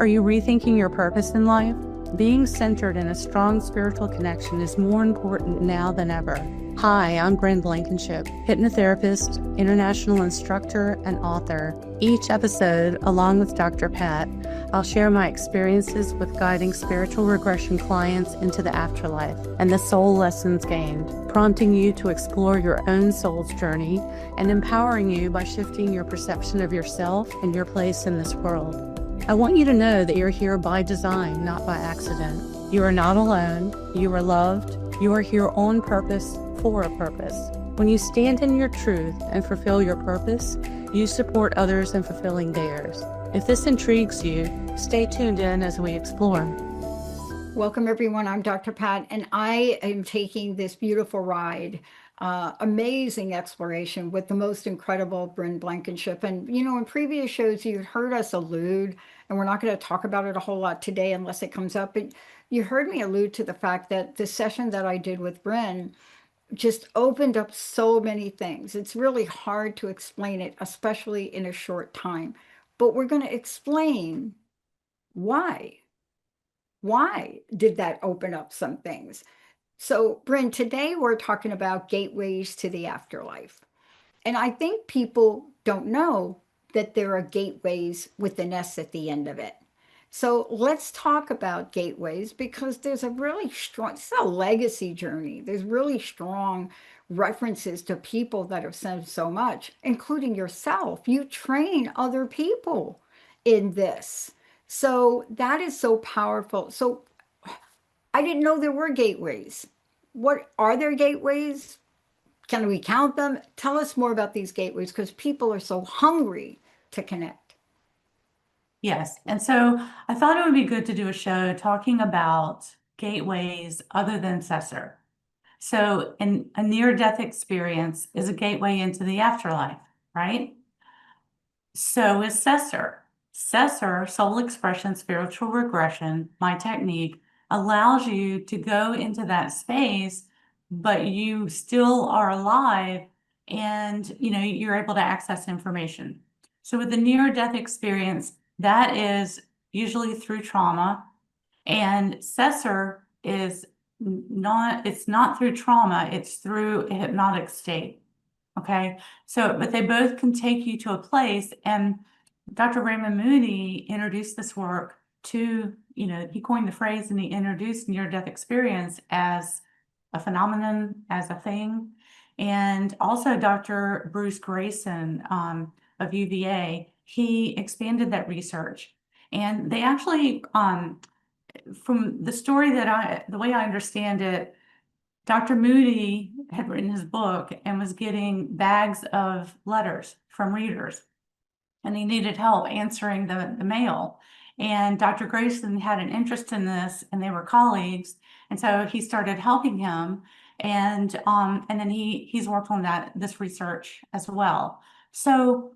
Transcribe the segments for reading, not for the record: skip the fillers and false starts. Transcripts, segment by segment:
Are you rethinking your purpose in life? Being centered in a strong spiritual connection is more important now than ever. Hi, I'm Bryn Blankinship, hypnotherapist, international instructor, and author. Each episode, along with Dr. Pat, I'll share my experiences with guiding spiritual regression clients into the afterlife and the soul lessons gained, prompting you to explore your own soul's journey and empowering you by shifting your perception of yourself and your place in this world. I want you to know that you're here by design, not by accident. You are not alone. You are loved. You are here on purpose, for a purpose. When you stand in your truth and fulfill your purpose, you support others in fulfilling theirs. If this intrigues you, stay tuned in as we explore. Welcome, everyone. I'm Dr. Pat, and I am taking this beautiful ride, amazing exploration with the most incredible Bryn Blankinship. And, you know, in previous shows, you heard us allude, and we're not going to talk about it a whole lot today unless it comes up, but you heard me allude to the fact that the session that I did with Bryn just opened up so many things. It's really hard to explain it, especially in a short time. But we're going to explain why. Why did that open up some things? So, Bryn, today we're talking about gateways to the afterlife. And I think people don't know that there are gateways with an S at the end of it. So let's talk about gateways because there's a really strong, it's a legacy journey. There's really strong references to people that have said so much, including yourself. You train other people in this. So that is so powerful. So I didn't know there were gateways. What are there gateways? Can we count them? Tell us more about these gateways because people are so hungry to connect. Yes. And so I thought it would be good to do a show talking about gateways other than SESR. So a near-death experience is a gateway into the afterlife, right? So is SESR. SESR, soul expression, spiritual regression, my technique, allows you to go into that space, but you still are alive and you're able to access information. So with the near-death experience, that is usually through trauma, and SESR is it's not through trauma, it's through a hypnotic state. Okay, so but they both can take you to a place, and Dr. Raymond Moody introduced this work to, he coined the phrase and he introduced near-death experience as a phenomenon, as a thing. And also Dr. Bruce Grayson of UVA, he expanded that research. And they actually, from the story the way I understand it, Dr. Moody had written his book and was getting bags of letters from readers, and he needed help answering the mail. And Dr. Grayson had an interest in this, and they were colleagues, and so he started helping him. And then he's worked on this research as well. So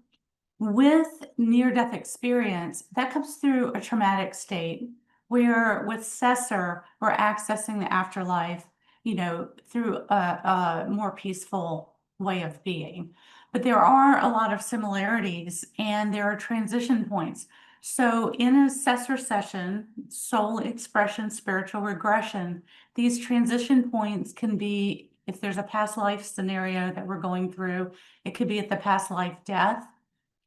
with near-death experience, that comes through a traumatic state, where with SESR, we're accessing the afterlife, through a more peaceful way of being. But there are a lot of similarities, and there are transition points. So in a SESR session, soul expression, spiritual regression, these transition points can be, if there's a past life scenario that we're going through, it could be at the past life death.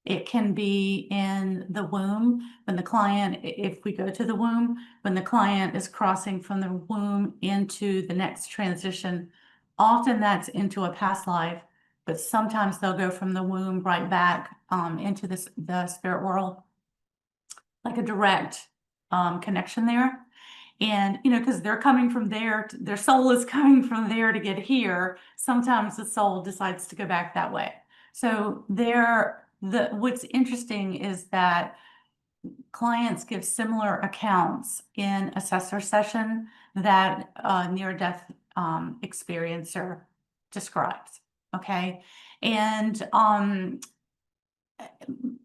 It can be in the womb when the client, if we go to the womb, when the client is crossing from the womb into the next transition. Often that's into a past life, but sometimes they'll go from the womb right back into the spirit world, like a direct connection there. And, because they're coming from there, their soul is coming from there to get here. Sometimes the soul decides to go back that way. So what's interesting is that clients give similar accounts in a SESR session that a near-death experiencer describes, okay? And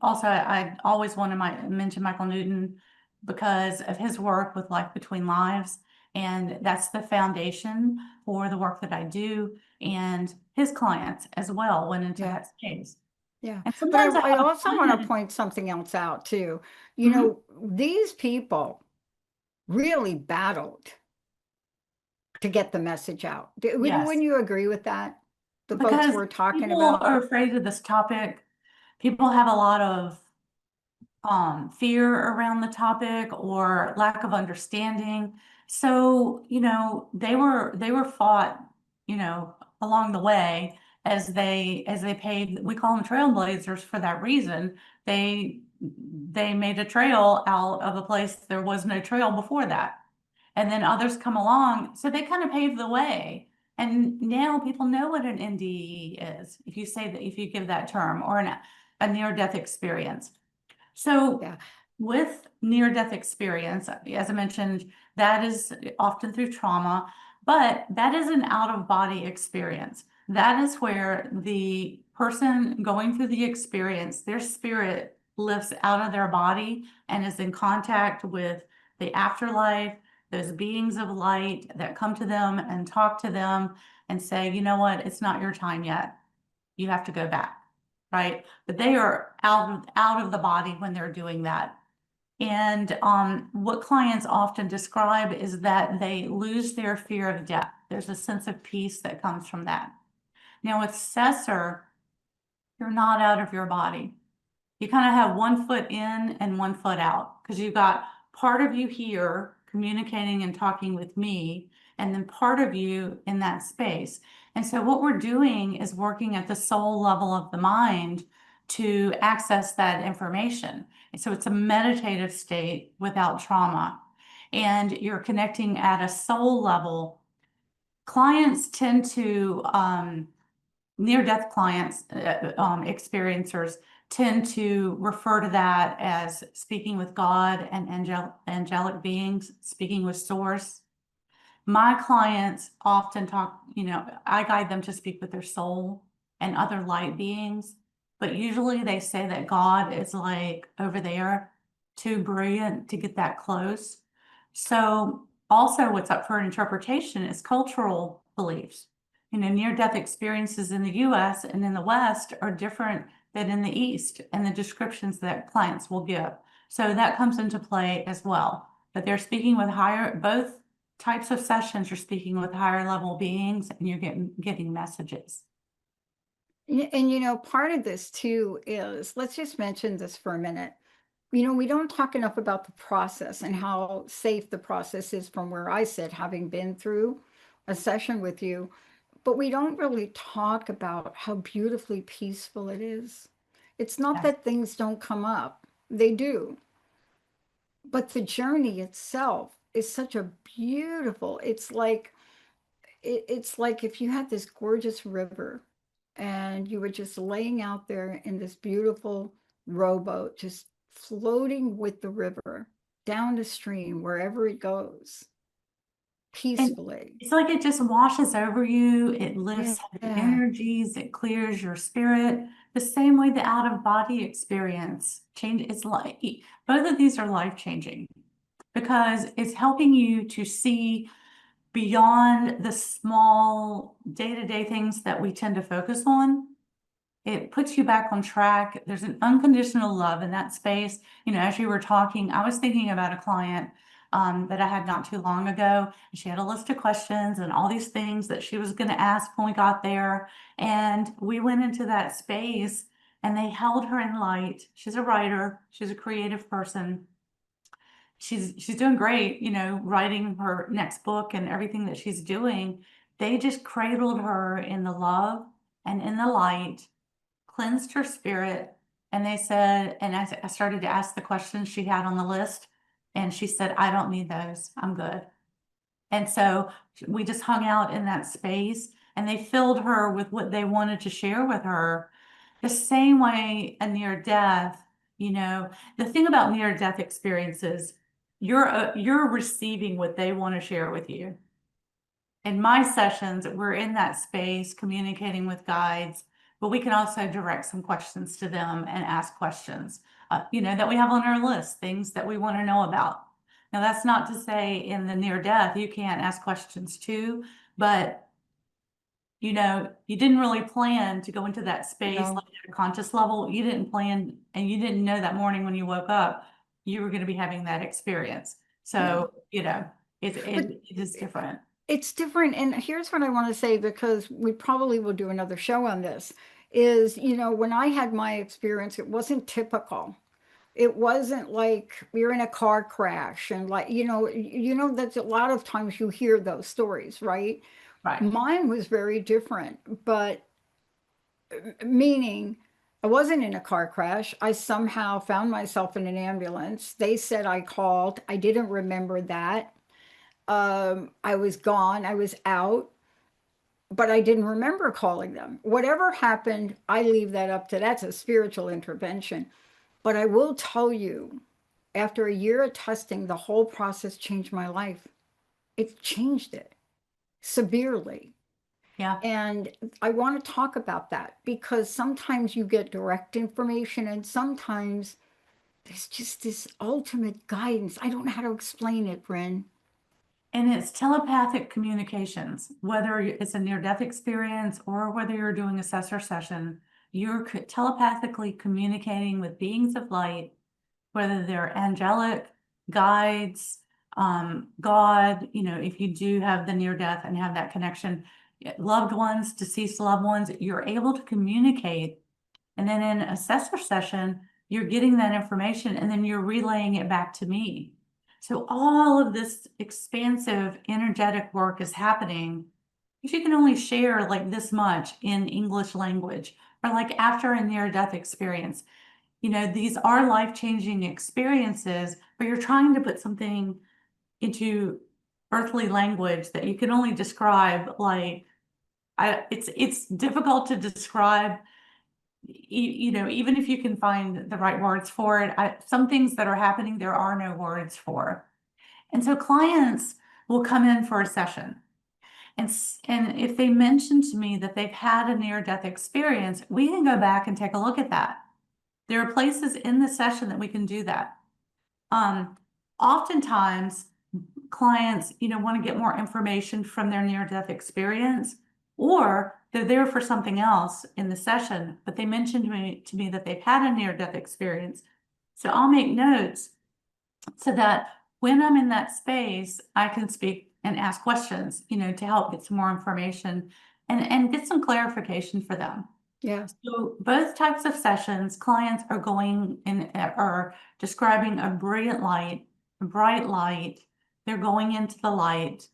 also, I always want to mention Michael Newton because of his work with Life Between Lives, and that's the foundation for the work that I do, and his clients as well went into that space. Yeah. And But sometimes I I have a also want to client. point something else out too. You Mhm. know, these people really battled to get the message out. Yes, Wouldn't you agree with that? The folks because we're talking people about? are afraid of this topic. People have a lot of fear around the topic or lack of understanding. So, they were fought, along the way as they paid, we call them trailblazers for that reason. They made a trail out of a place there was no trail before that. And then others come along, so they kind of paved the way. And now people know what an NDE is, if you give that term, or a near-death experience. So Yeah. with near-death experience, as I mentioned, that is often through trauma, but that is an out-of-body experience. That is where the person going through the experience, their spirit lifts out of their body and is in contact with the afterlife, those beings of light that come to them and talk to them and say, you know what, it's not your time yet. You have to go back, right? But they are out of the body when they're doing that. And what clients often describe is that they lose their fear of death. There's a sense of peace that comes from that. Now with SESR, you're not out of your body. You kind of have one foot in and one foot out, because you've got part of you here communicating and talking with me, and then part of you in that space. And so what we're doing is working at the soul level of the mind to access that information. And so it's a meditative state without trauma. And you're connecting at a soul level. Clients tend to near-death clients, experiencers tend to refer to that as speaking with God and angelic beings, speaking with source. My clients often talk, I guide them to speak with their soul and other light beings, but usually they say that God is like over there, too brilliant to get that close. So also what's up for interpretation is cultural beliefs. Near-death experiences in the US and in the West are different than in the East, and the descriptions that clients will give. So that comes into play as well. But they're speaking with both types of sessions, you're speaking with higher level beings and you're getting messages. And part of this too is, let's just mention this for a minute. We don't talk enough about the process and how safe the process is from where I sit, having been through a session with you. But we don't really talk about how beautifully peaceful it is. It's not Yes. that things don't come up, they do. But the journey itself is such a beautiful, it's like if you had this gorgeous river and you were just laying out there in this beautiful rowboat, just floating with the river down the stream, wherever it goes, And peacefully. it's like it just washes over you. It lifts heavy Yeah. energies. It clears your spirit. The same way the out of body experience change. It's like both of these are life changing because it's helping you to see beyond the small day-to-day things that we tend to focus on. It puts you back on track. There's an unconditional love in that space. As you were talking, I was thinking about a client that I had not too long ago. And she had a list of questions and all these things that she was going to ask when we got there. And we went into that space and they held her in light. She's a writer. She's a creative person. She's doing great, writing her next book and everything that she's doing. They just cradled her in the love and in the light, cleansed her spirit. And they said, and I started to ask the questions she had on the list, and she said, I don't need those. I'm good. And so we just hung out in that space and they filled her with what they wanted to share with her. The same way a near death, the thing about near death experiences, you're receiving what they want to share with you. In my sessions, we're in that space communicating with guides, but we can also direct some questions to them and ask questions, that we have on our list, things that we want to know about. Now, that's not to say in the near death, you can't ask questions too, but you know, you didn't really plan to go into that space, No. like at a conscious level. You didn't plan, and you didn't know that morning when you woke up, you were going to be having that experience. So, you know, But it is different. it's different. And here's what I want to say, because we probably will do another show on this, is, you know, when I had my experience, it wasn't typical. It wasn't like we were in a car crash and, like, you know, that's a lot of times you hear those stories, right? Right. Mine was very different, but meaning I wasn't in a car crash. I somehow found myself in an ambulance. They said I called. I didn't remember that. I was gone. I was out, but I didn't remember calling them. Whatever happened, I leave that up to, that's a spiritual intervention. But I will tell you, after a year of testing, the whole process changed my life. It changed it severely. Yeah. And I want to talk about that, because sometimes you get direct information and sometimes there's just this ultimate guidance. I don't know how to explain it, Bryn. And it's telepathic communications, whether it's a near-death experience or whether you're doing a SESR session, you're telepathically communicating with beings of light, whether they're angelic, guides, God, you know, if you do have the near-death and have that connection, loved ones, deceased loved ones, you're able to communicate. And then in a SESR session, you're getting that information and then you're relaying it back to me. So all of this expansive energetic work is happening. If you can only share like this much in English language, or like after a near-death experience, you know, these are life-changing experiences, but you're trying to put something into earthly language that you can only describe like, it's difficult to describe, you know, even if you can find the right words for it. Some things that are happening, there are no words for. And so clients will come in for a session. And if they mention to me that they've had a near-death experience, we can go back and take a look at that. There are places in the session that we can do that. Oftentimes, clients, you know, want to get more information from their near-death experience, or they're there for something else in the session, but they mentioned to me that they've had a near-death experience. So I'll make notes so that when I'm in that space, I can speak and ask questions, you know, to help get some more information and get some clarification for them. Yeah. So both types of sessions, clients are going in, are describing a brilliant light, a bright light. They're going into the light.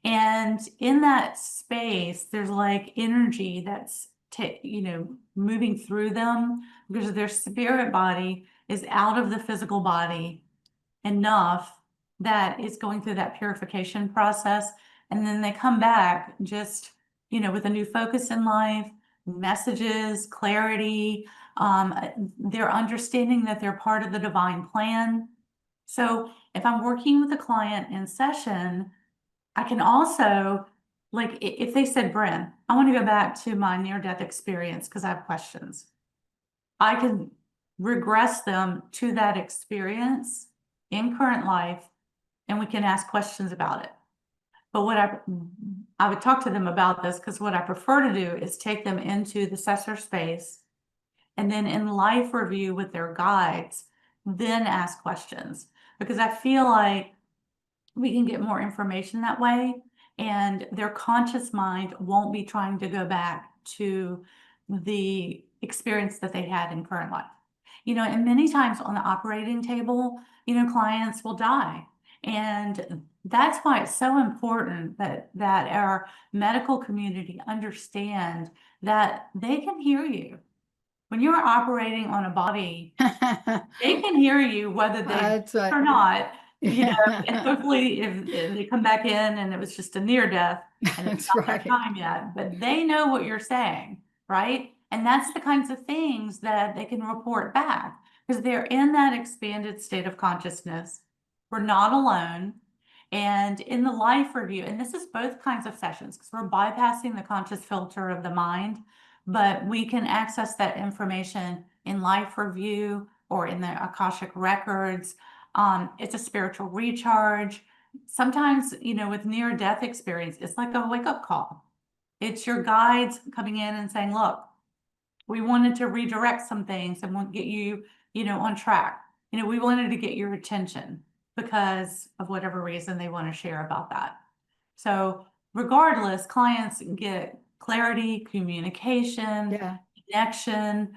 And in that space, there's like energy that's, you know, moving through them, because their spirit body is out of the physical body enough that it's going through that purification process. And then they come back just, you know, with a new focus in life, messages, clarity, they're understanding that they're part of the divine plan. So if I'm working with a client in session, I can also, like, if they said, Bryn, I want to go back to my near-death experience because I have questions, I can regress them to that experience in current life, and we can ask questions about it. But what I would talk to them about this, because what I prefer to do is take them into the SESR space, and then in life review with their guides, then ask questions, because I feel like we can get more information that way, and their conscious mind won't be trying to go back to the experience that they had in current life. You know, and many times on the operating table, you know, clients will die. And that's why it's so important that our medical community understand that they can hear you. When you're operating on a body, they can hear you whether they That's right. or not, you know, and Yeah. hopefully if they come back in and it was just a near death and it's That's not their right. time yet, but they know what you're saying, right? And that's the kinds of things that they can report back, because they're in that expanded state of consciousness. We're not alone. And in the life review, and this is both kinds of sessions, because we're bypassing the conscious filter of the mind, but we can access that information in life review or in the Akashic records. It's a spiritual recharge. Sometimes, you know, with near-death experience, it's like a wake-up call. It's your guides coming in and saying, look, we wanted to redirect some things and we'll get you, on track. We wanted to get your attention because of whatever reason they want to share about that. So regardless, clients get clarity, communication, Yeah. connection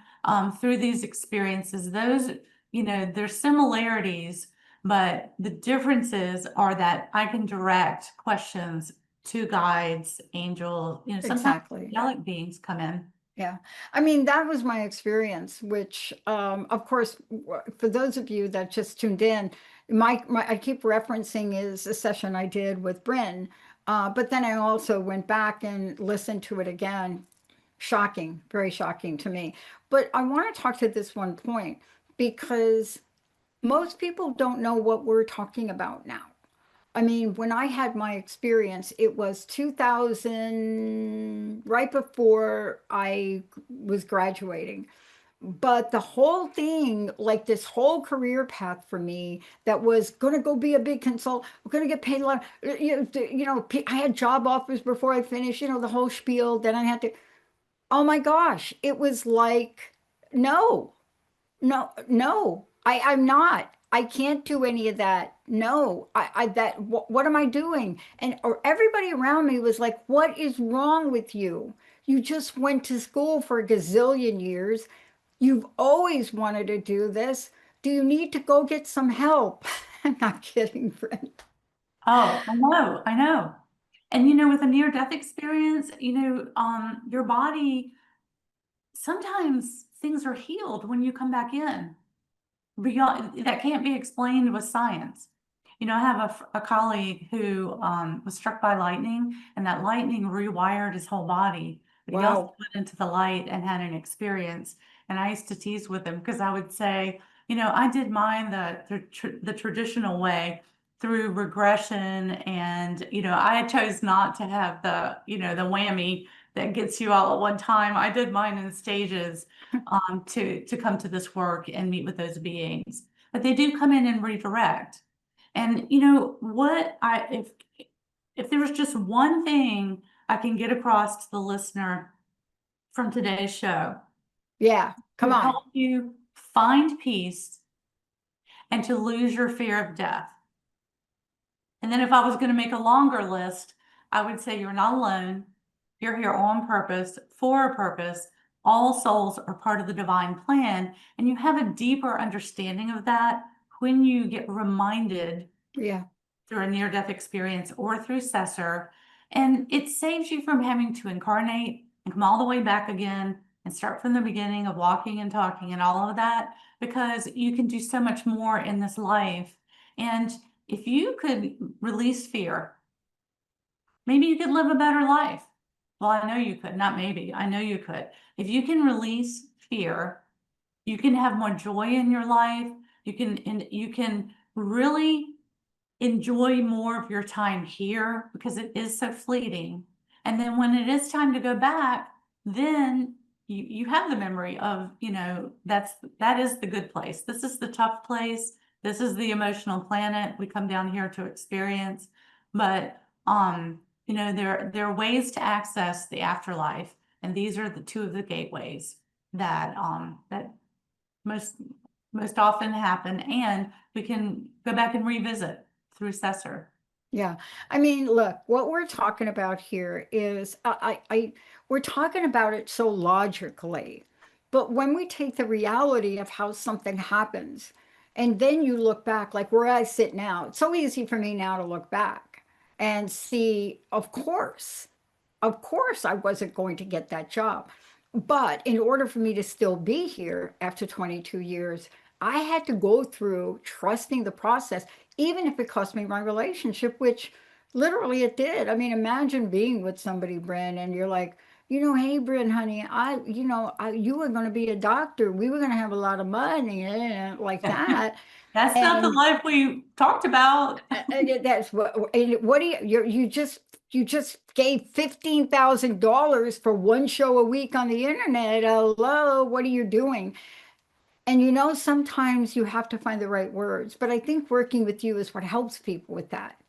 through these experiences. Those, there's similarities, but the differences are that I can direct questions to guides, angels, sometimes Exactly. angelic beings come in. Yeah. I mean, that was my experience, which, of course, for those of you that just tuned in, I keep referencing is a session I did with Bryn, but then I also went back and listened to it again. Shocking, very shocking to me. But I want to talk to this one point because most people don't know what we're talking about now. I mean, when I had my experience, it was 2000, right before I was graduating. But the whole thing, like this whole career path for me, that was going to go be a big consultant, we're going to get paid a lot. I had job offers before I finished, the whole spiel. Then I had to, oh my gosh, it was like, no. No, no, I'm not. I can't do any of that. No, what am I doing? And or everybody around me was like, what is wrong with you? You just went to school for a gazillion years. You've always wanted to do this. Do you need to go get some help? I'm not kidding, friend. Oh, I know, I know. And with a near-death experience, your body, sometimes things are healed when you come back in. Beyond that can't be explained with science. I have a colleague who was struck by lightning, and that lightning rewired his whole body. But he also Wow. went into the light and had an experience. And I used to tease with him because I would say, I did mine the traditional way through regression, and I chose not to have the whammy that gets you all at one time. I did mine in stages to come to this work and meet with those beings. But they do come in and redirect. And what if there was just one thing I can get across to the listener from today's show Yeah, to come on. help you find peace and to lose your fear of death. And then if I was going to make a longer list, I would say you're not alone. You're here on purpose, for a purpose. All souls are part of the divine plan. And you have a deeper understanding of that when you get reminded Yeah, through a near-death experience or through SESR. And it saves you from having to incarnate and come all the way back again and start from the beginning of walking and talking and all of that, because you can do so much more in this life. And if you could release fear, maybe you could live a better life. Well, I know you could, not maybe, I know you could. If you can release fear, you can have more joy in your life. You can really enjoy more of your time here because it is so fleeting. And then when it is time to go back, then you have the memory of, that is the good place. This is the tough place. This is the emotional planet we come down here to experience. But there are ways to access the afterlife, and these are the two of the gateways that most often happen, and we can go back and revisit through SESR. yeah. I mean, look, what we're talking about here is we're talking about it so logically, but when we take the reality of how something happens, and then you look back, like where I sit now, it's so easy for me now to look back and see, of course, I wasn't going to get that job. But in order for me to still be here after 22 years, I had to go through trusting the process, even if it cost me my relationship, which literally it did. I mean, imagine being with somebody, Bryn, and you're like, hey, Bryn, honey, you were going to be a doctor. We were going to have a lot of money, like that. That's not the And life we talked about. that's what do you just gave $15,000 for one show a week on the internet. Hello, what are you doing? And sometimes you have to find the right words, but I think working with you is what helps people with that.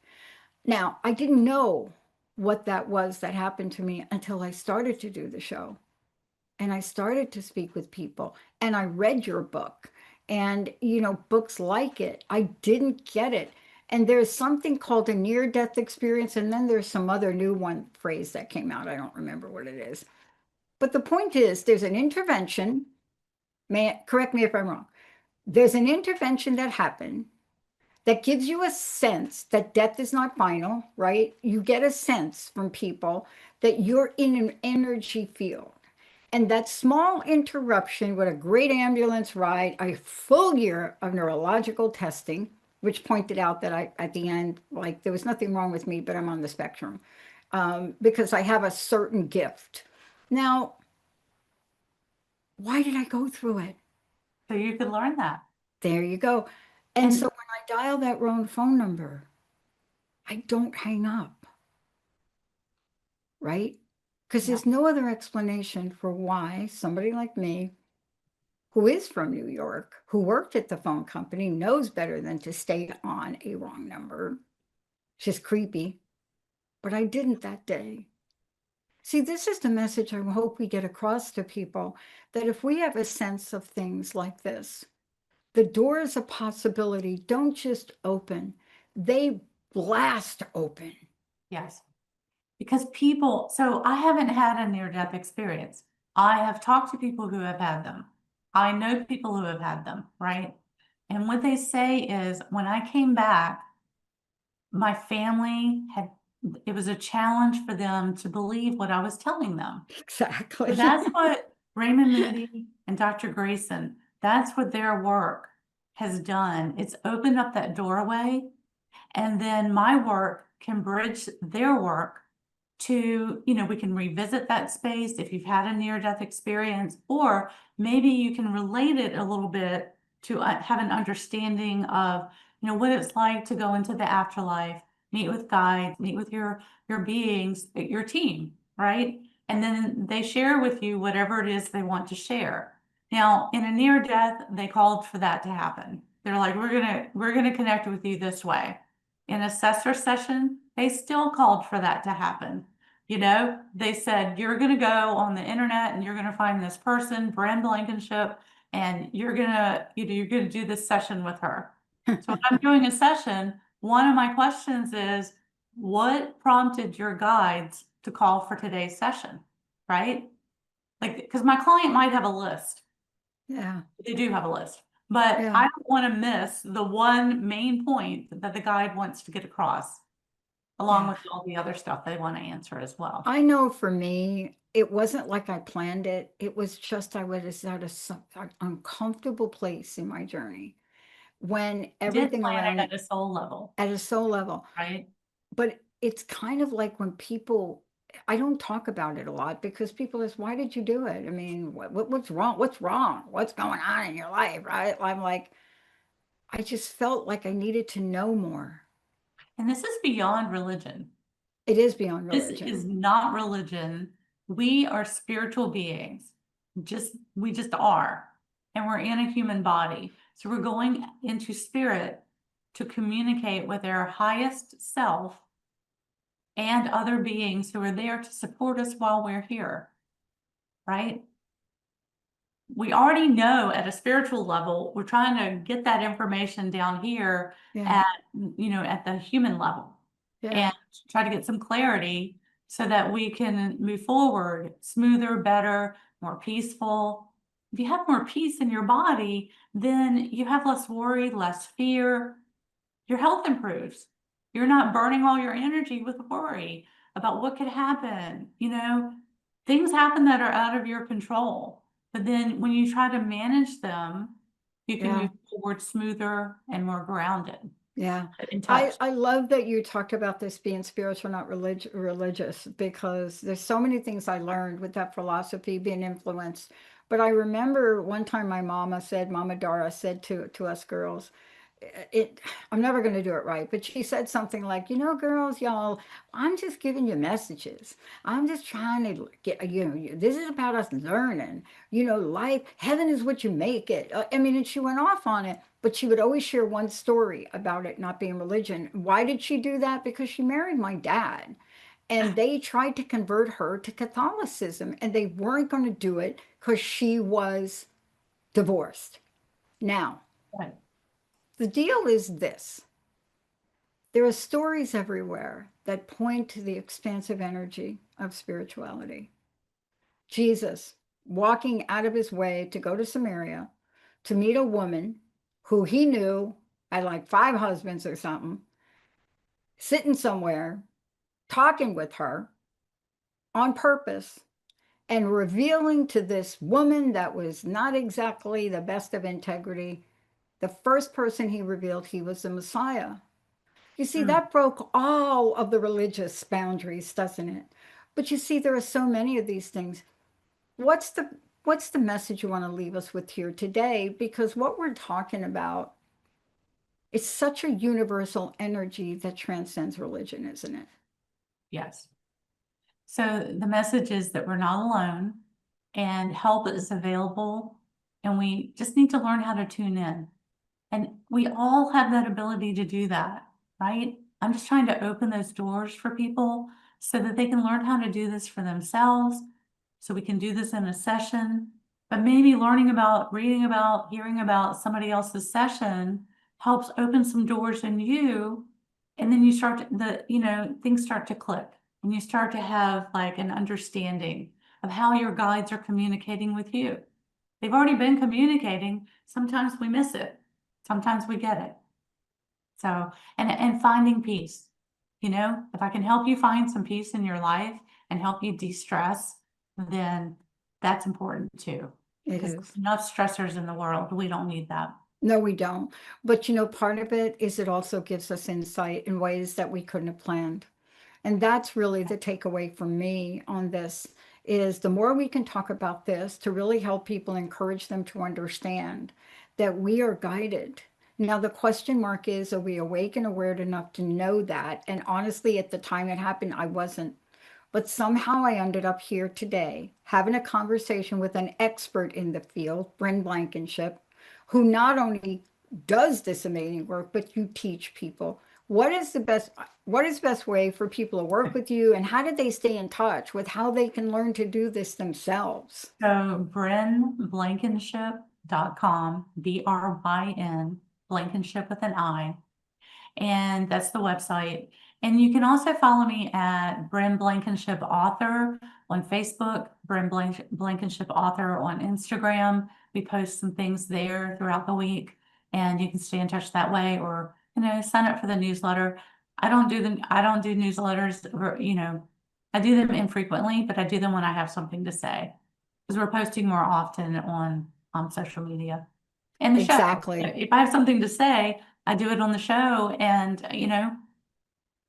Now, I didn't know what that was that happened to me until I started to do the show. And I started to speak with people, and I read your book and, books like it. I didn't get it. And there's something called a near-death experience. And then there's some other new one phrase that came out. I don't remember what it is. But the point is, there's an intervention. Correct me if I'm wrong. There's an intervention that happened that gives you a sense that death is not final, right? You get a sense from people that you're in an energy field. And that small interruption with a great ambulance ride, a full year of neurological testing, which pointed out that at the end, like there was nothing wrong with me, but I'm on the spectrum because I have a certain gift. Now, why did I go through it? So you could learn that. There you go. And And so when I dial that wrong phone number, I don't hang up, right? Because yeah, there's no other explanation for why somebody like me, who is from New York, who worked at the phone company, knows better than to stay on a wrong number. It's just creepy. But I didn't that day. See, this is the message I hope we get across to people, that if we have a sense of things like this, the doors of possibility don't just open, they blast open. yes. Because people, so I haven't had a near-death experience. I have talked to people who have had them. I know people who have had them, right? And what they say is when I came back, my family had, it was a challenge for them to believe what I was telling them. Exactly. So that's what Raymond Moody and Dr. Grayson, that's what their work has done. It's opened up that doorway, and then my work can bridge their work to, we can revisit that space if you've had a near-death experience, or maybe you can relate it a little bit to have an understanding of, what it's like to go into the afterlife, meet with guides, meet with your beings, your team, right? And then they share with you whatever it is they want to share. Now, in a near death, they called for that to happen. They're like, we're gonna connect with you this way. In a SESR session, they still called for that to happen. They said, you're gonna go on the internet and you're gonna find this person, Bryn Blankinship, and you're gonna do this session with her. So when I'm doing a session, one of my questions is, what prompted your guides to call for today's session, right? Like, because my client might have a list. Yeah. They do have a list, but Yeah. I don't want to miss the one main point that the guide wants to get across, along Yeah. with all the other stuff they want to answer as well. I know for me, it wasn't like I planned it. It was just I was at an uncomfortable place in my journey when You did everything plan it around at a soul level, at a soul level. right? But it's kind of like when people, I don't talk about it a lot because people ask, why did you do it? I mean, what's wrong? What's wrong? What's going on in your life, right? I'm like, I just felt like I needed to know more. And this is beyond religion. It is beyond This religion. is not religion. We are spiritual beings. We just are. And we're in a human body. So we're going into spirit to communicate with our highest self and other beings who are there to support us while we're here, right? We already know at a spiritual level, we're trying to get that information down here Yeah. at the human level Yeah. and try to get some clarity so that we can move forward smoother, better, more peaceful. If you have more peace in your body, then you have less worry, less fear. Your health improves. You're not burning all your energy with worry about what could happen. Things happen that are out of your control. But then when you try to manage them, you can Yeah. move forward smoother and more grounded, Yeah. in touch. I love that you talked about this being spiritual, not religious, because there's so many things I learned with that philosophy being influenced. But I remember one time my Mama Dara said to us girls, it I'm never going to do it right, but she said something like, girls, y'all, I'm just giving you messages. I'm just trying to get, this is about us learning, life, heaven is what you make it. I mean, and she went off on it, but she would always share one story about it not being religion. Why did she do that? Because she married my dad. And they tried to convert her to Catholicism, and they weren't going to do it because she was divorced. Now, Right. the deal is this. There are stories everywhere that point to the expansive energy of spirituality. Jesus walking out of his way to go to Samaria to meet a woman who he knew had like 5 husbands or something, sitting somewhere, talking with her on purpose and revealing to this woman that was not exactly the best of integrity, the first person he revealed he was the Messiah. You see, that broke all of the religious boundaries, doesn't it? But you see, there are so many of these things. What's the message you want to leave us with here today? Because what we're talking about is such a universal energy that transcends religion, isn't it? Yes. So the message is that we're not alone and help is available, and we just need to learn how to tune in. And we all have that ability to do that, right? I'm just trying to open those doors for people so that they can learn how to do this for themselves. So we can do this in a session, but maybe learning about, reading about, hearing about somebody else's session helps open some doors in you. And then you start to, things start to click and you start to have like an understanding of how your guides are communicating with you. They've already been communicating. Sometimes we miss it. Sometimes we get it. So, and finding peace, if I can help you find some peace in your life and help you de-stress, then that's important too. It Because is. there's enough stressors in the world. We don't need that. No, we don't. But part of it is it also gives us insight in ways that we couldn't have planned. And that's really the takeaway for me on this is the more we can talk about this to really help people, encourage them to understand that we are guided. Now, the question mark is, are we awake and aware enough to know that? And honestly, at the time it happened, I wasn't. But somehow I ended up here today having a conversation with an expert in the field, Bryn Blankinship, who not only does this amazing work, but you teach people. What is the best way for people to work with you, and how do they stay in touch with how they can learn to do this themselves? So brynblankinship.com, BRYN, Blankinship with an I. And that's the website. And you can also follow me at Bryn Blankinship Author on Facebook, Bryn Blankinship Author on Instagram. We post some things there throughout the week, and you can stay in touch that way, or sign up for the newsletter. I don't do newsletters, or I do them infrequently, but I do them when I have something to say, because we're posting more often on social media. And the show. Exactly. If I have something to say, I do it on the show, and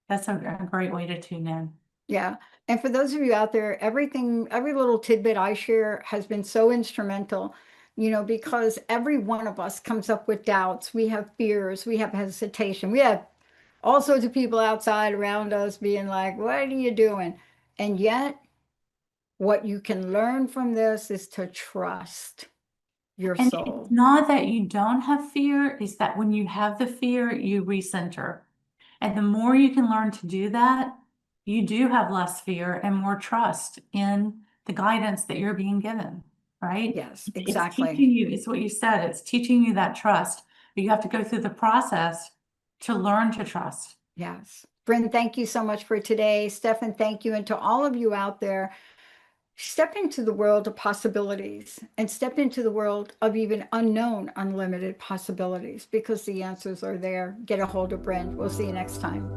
that's a great way to tune in. Yeah. And for those of you out there, every little tidbit I share has been so instrumental, because every one of us comes up with doubts. We have fears, we have hesitation, we have all sorts of people outside around us being like, what are you doing? And yet, what you can learn from this is to trust your And soul. it's not that you don't have fear, it's that when you have the fear, you recenter. And the more you can learn to do that, you do have less fear and more trust in the guidance that you're being given, right? Yes, It's exactly. teaching you, it's what you said, it's teaching you that trust, but you have to go through the process to learn to trust. Yes. Bryn, thank you so much for today. Stefan, thank you. And to all of you out there, step into the world of possibilities and step into the world of even unknown, unlimited possibilities, because the answers are there. Get a hold of Bryn. We'll see you next time.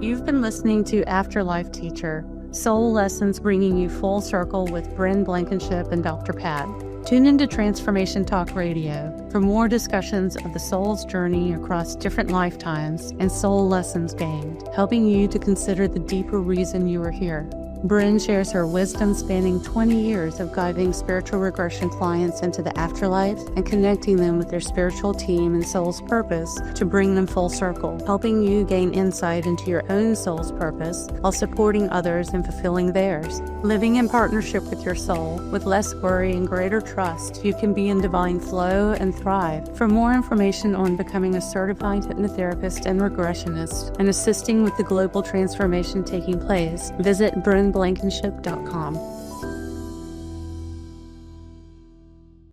You've been listening to Afterlife Teacher, Soul Lessons bringing you full circle with Bryn Blankinship and Dr. Pat. Tune into Transformation Talk Radio for more discussions of the soul's journey across different lifetimes and soul lessons gained, helping you to consider the deeper reason you are here. Bryn shares her wisdom spanning 20 years of guiding spiritual regression clients into the afterlife and connecting them with their spiritual team and soul's purpose to bring them full circle, helping you gain insight into your own soul's purpose while supporting others in fulfilling theirs. Living in partnership with your soul, with less worry and greater trust, you can be in divine flow and thrive. For more information on becoming a certified hypnotherapist and regressionist and assisting with the global transformation taking place, visit brynblankinship.com.